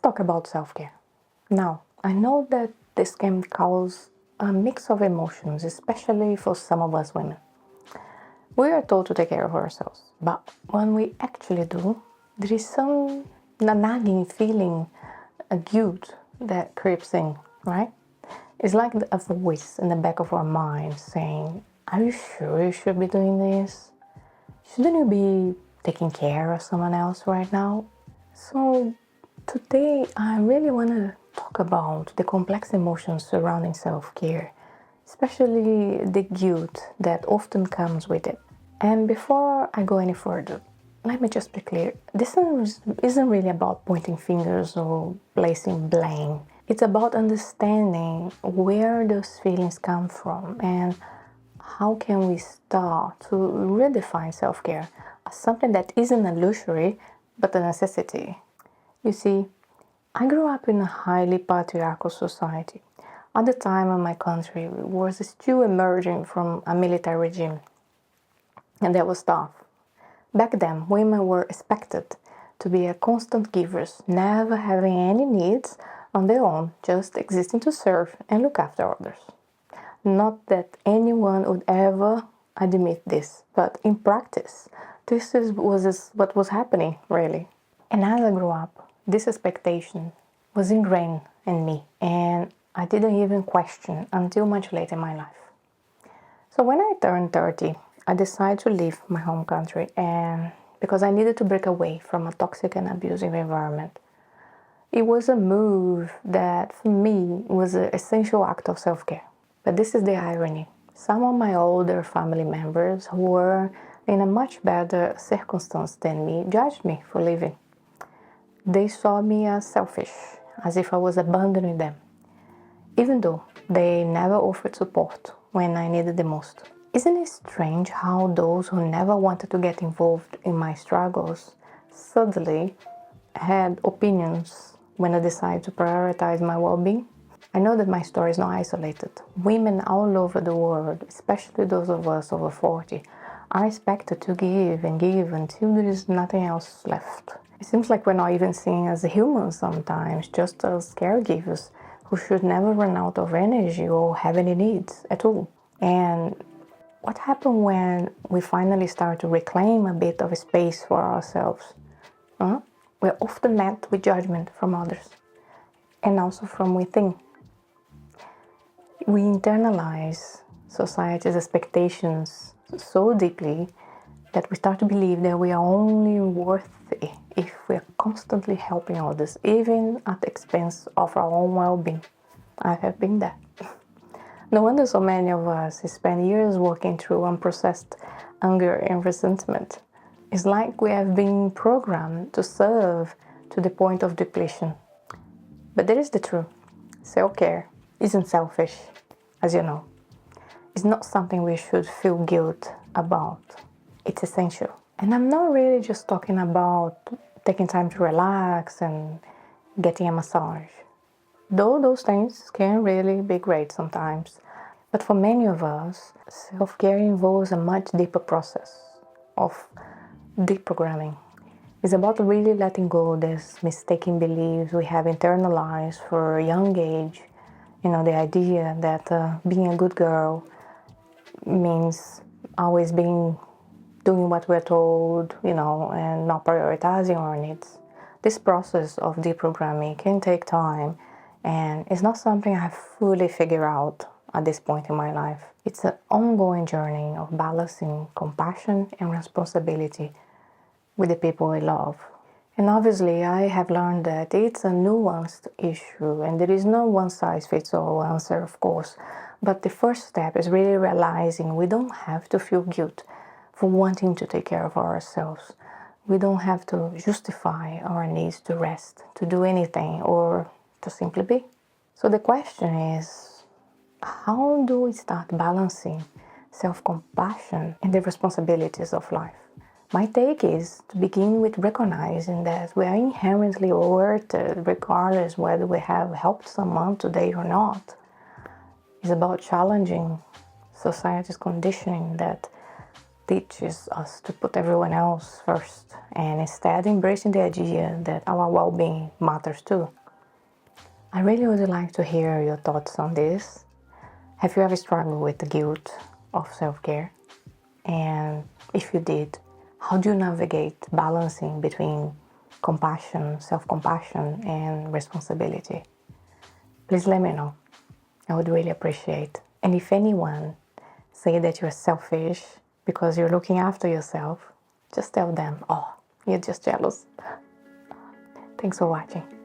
talk about self-care. Now, I know that this can cause a mix of emotions, especially for some of us women. We are told to take care of ourselves, but when we actually do, there is some nagging feeling, a guilt that creeps in, right? It's like a voice in the back of our mind saying, are you sure you should be doing this? Shouldn't you be taking care of someone else right now? So today I really want to talk about the complex emotions surrounding self-care, especially the guilt that often comes with it. And before I go any further, let me just be clear. This isn't really about pointing fingers or placing blame. It's about understanding where those feelings come from and how can we start to redefine self-care as something that isn't a luxury but a necessity. You see, I grew up in a highly patriarchal society. At the time when my country was still emerging from a military regime, and that was tough. Back then, women were expected to be a constant givers, never having any needs on their own, just existing to serve and look after others. Not that anyone would ever admit this, but in practice, was what was happening, really. And as I grew up, this expectation was ingrained in me, and I didn't even question until much later in my life. So when I turned 30, I decided to leave my home country, and because I needed to break away from a toxic and abusive environment. It was a move that, for me, was an essential act of self-care. But this is the irony. Some of my older family members who were in a much better circumstance than me judged me for leaving. They saw me as selfish, as if I was abandoning them, even though they never offered support when I needed the most. Isn't it strange how those who never wanted to get involved in my struggles suddenly had opinions when I decided to prioritize my well-being? I know that my story is not isolated. Women all over the world, especially those of us over 40, are expected to give and give until there is nothing else left. It seems like we're not even seen as humans sometimes, just as caregivers who should never run out of energy or have any needs at all. And what happens when we finally start to reclaim a bit of space for ourselves? We're often met with judgment from others and also from within. We internalize society's expectations so deeply that we start to believe that we are only worthy if we are constantly helping others, even at the expense of our own well-being. I have been there. No wonder so many of us spend years working through unprocessed anger and resentment. It's like we have been programmed to serve to the point of depletion. But there is the truth. Self-care isn't selfish, as you know. It's not something we should feel guilt about. It's essential. And I'm not really just talking about taking time to relax and getting a massage. Though those things can really be great sometimes. But for many of us, self-care involves a much deeper process of deprogramming. It's about really letting go of these mistaken beliefs we have internalized for a young age. You know, the idea that being a good girl means always doing what we're told, and not prioritizing our needs. This process of deprogramming can take time, and it's not something I fully figure out at this point in my life. It's an ongoing journey of balancing compassion and responsibility with the people I love. And obviously, I have learned that it's a nuanced issue, and there is no one-size-fits-all answer, of course. But the first step is really realizing we don't have to feel guilt for wanting to take care of ourselves. We don't have to justify our needs to rest, to do anything, or to simply be. So the question is, how do we start balancing self-compassion and the responsibilities of life? My take is to begin with recognizing that we are inherently worth it regardless whether we have helped someone today or not. It's about challenging society's conditioning that teaches us to put everyone else first and instead embracing the idea that our well-being matters too. I really would like to hear your thoughts on this. Have you ever struggled with the guilt of self-care? And if you did, how do you navigate balancing between compassion, self-compassion, and responsibility? Please let me know. I would really appreciate. And if anyone say that you're selfish because you're looking after yourself, just tell them, oh, you're just jealous. Thanks for watching.